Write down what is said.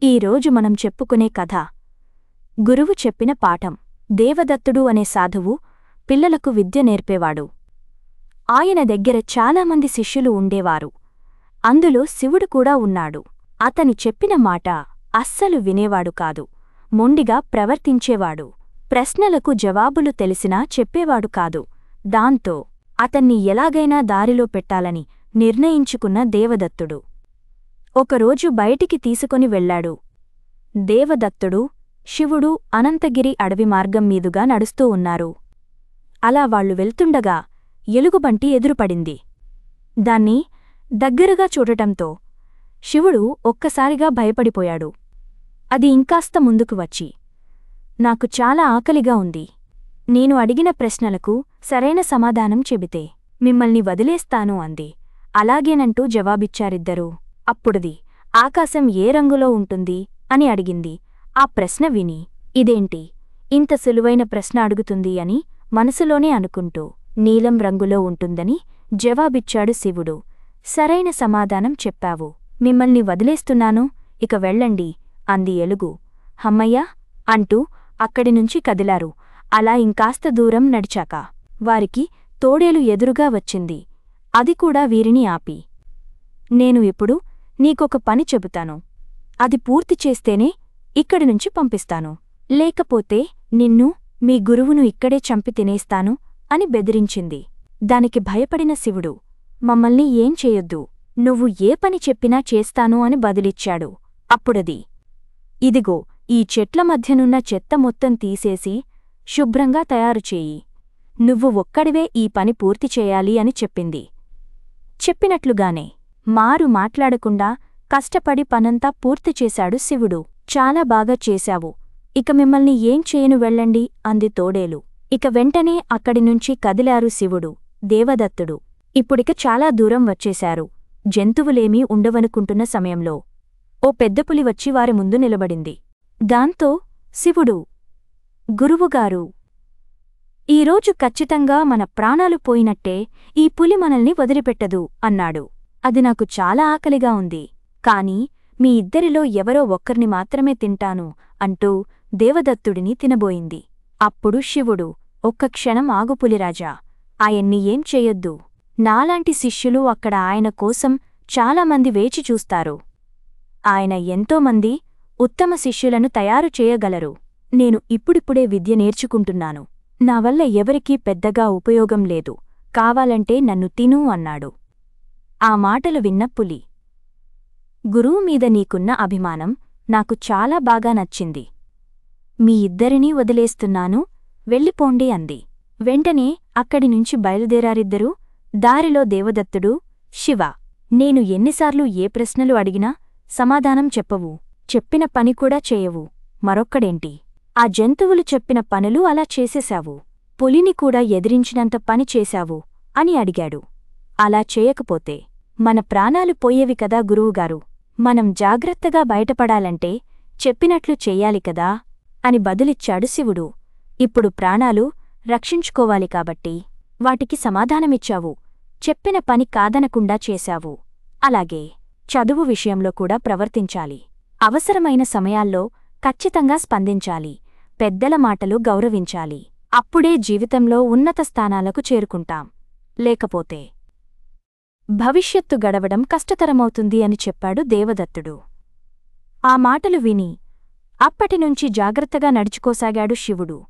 ఈరోజు మనం చెప్పుకునే కథ గురువు చెప్పిన పాఠం. దేవదత్తుడు అనే సాధువు పిల్లలకు విద్య నేర్పేవాడు. ఆయన దగ్గర చాలామంది శిష్యులు ఉండేవారు. అందులో శివుడు కూడా ఉన్నాడు. అతని చెప్పిన మాట అస్సలు వినేవాడు కాదు. మొండిగా ప్రవర్తించేవాడు. ప్రశ్నలకు జవాబులు తెలిసినా చెప్పేవాడు కాదు. దాంతో అతన్ని ఎలాగైనా దారిలో పెట్టాలని నిర్ణయించుకున్న దేవదత్తుడు ఒకరోజు బయటికి తీసుకొని వెళ్లాడు. దేవదత్తుడు, శివుడు అనంతగిరి అడవి మార్గం మీదుగా నడుస్తూ ఉన్నారు. అలా వాళ్లు వెళ్తుండగా ఎలుగుబంటి ఎదురుపడింది. దాన్ని దగ్గరగా చూడటంతో శివుడు ఒక్కసారిగా భయపడిపోయాడు. అది ఇంకాస్త ముందుకు వచ్చి, "నాకు చాలా ఆకలిగా ఉంది. నేను అడిగిన ప్రశ్నలకు సరైన సమాధానం చెబితే మిమ్మల్ని వదిలేస్తాను" అంది. అలాగేనంటూ జవాబిచ్చారిద్దరూ. అప్పుడది ఆకాశం ఏ రంగులో ఉంటుంది అని అడిగింది. ఆ ప్రశ్న విని, ఇదేంటి ఇంత సులువైన ప్రశ్న అడుగుతుంది అని మనసులోనే అనుకుంటూ, నీలం రంగులో ఉంటుందని జవాబిచ్చాడు శివుడు. సరైన సమాధానం చెప్పావు. మిమ్మల్ని వదిలేస్తున్నాను, ఇక వెళ్ళండి అంది ఎలుగు. హమ్మయ్యా అంటూ అక్కడినుంచి కదిలారు. అలా ఇంకాస్త దూరం నడిచాక వారికి తోడేలు ఎదురుగా వచ్చింది. అది కూడా వీరిని ఆపి, "నేను ఇప్పుడు నీకొక పని చెబుతాను. అది పూర్తి చేస్తేనే ఇక్కడినుంచి పంపిస్తాను. లేకపోతే నిన్ను, మీ గురువును ఇక్కడే చంపి తినేస్తాను" అని బెదిరించింది. దానికి భయపడిన శివుడు, "మమ్మల్ని ఏం చేయొద్దు. నువ్వు ఏ పని చెప్పినా చేస్తాను" అని బదిలిచ్చాడు. అప్పుడది, "ఇదిగో ఈ చెట్ల మధ్యనున్న చెత్త మొత్తం తీసేసి శుభ్రంగా తయారుచేయి. నువ్వు ఒక్కడివే ఈ పని పూర్తి చేయాలి" అని చెప్పింది. చెప్పినట్లుగానే మారు మాట్లాడకుండా కష్టపడి పనంతా పూర్తి చేశాడు శివుడు. "చాలా బాగా చేశావు. ఇక మిమ్మల్ని ఏం చేయను, వెళ్ళండి" అంది తోడేలు. ఇక వెంటనే అక్కడినుంచి కదిలారు శివుడు, దేవదత్తుడు. ఇప్పుడిక చాలా దూరం వచ్చేశారు. జంతువులేమీ ఉండవనుకుంటున్న సమయంలో ఓ పెద్దపులి వచ్చి వారి ముందు నిలబడింది. దాంతో శివుడు, "గురువుగారు, ఈరోజు ఖచ్చితంగా మన ప్రాణాలు పోయినట్టే. ఈ పులి మనల్ని వదిలిపెట్టదు" అన్నాడు. "అది నాకు చాలా ఆకలిగా ఉంది. కాని మీ ఇద్దరిలో ఎవరో ఒక్కర్ని మాత్రమే తింటాను" అంటూ దేవదత్తుడిని తినబోయింది. అప్పుడు శివుడు, "ఒక్క క్షణం ఆగు పులిరాజా. ఆయన్ని ఏం చెయ్యొద్దు. నాలాంటి శిష్యులు అక్కడ ఆయన కోసం చాలామంది వేచి చూస్తారు. ఆయన ఎంతోమంది ఉత్తమ శిష్యులను తయారు చేయగలరు. నేను ఇప్పుడిప్పుడే విద్య నేర్చుకుంటున్నాను. నా వల్ల ఎవరికీ పెద్దగా ఉపయోగం లేదు. కావాలంటే నన్ను తిను" అన్నాడు. ఆ మాటలు విన్న పులి, "గురువు మీద నీకున్న అభిమానం నాకు చాలా బాగా నచ్చింది. మీ ఇద్దరినీ వదిలేస్తున్నాను, వెళ్ళిపోండి" అంది. వెంటనే అక్కడినుంచి బయలుదేరారిద్దరూ. దారిలో దేవదత్తుడు, "శివ, నేను ఎన్నిసార్లు ఏ ప్రశ్నలు అడిగినా సమాధానం చెప్పవు. చెప్పిన పని కూడా చేయవు. మరొక్కడేంటి? ఆ జంతువులు చెప్పిన పనులు అలా చేసేశావు. పులిని కూడా ఎదిరించినంత పని చేశావు" అని అడిగాడు. "అలా చేయకపోతే మన ప్రాణాలు పోయేవి కదా గురువుగారు. మనం జాగ్రత్తగా బయటపడాలంటే చెప్పినట్లు చెయ్యాలి కదా" అని బదులిచ్చాడు శివుడు. "ఇప్పుడు ప్రాణాలు రక్షించుకోవాలి కాబట్టి వాటికి సమాధానమిచ్చావు. చెప్పిన పని కాదనకుండా చేశావు. అలాగే చదువు విషయంలో కూడా ప్రవర్తించాలి. అవసరమైన సమయాల్లో ఖచ్చితంగా స్పందించాలి. పెద్దల మాటలు గౌరవించాలి. అప్పుడే జీవితంలో ఉన్నత స్థానాలకు చేరుకుంటాం. లేకపోతే భవిష్యత్తు గడవడం కష్టతరమవుతుంది" అని చెప్పాడు దేవదత్తుడు. ఆ మాటలు విని అప్పటినుంచి జాగ్రత్తగా నడుచుకోసాగాడు శివుడు.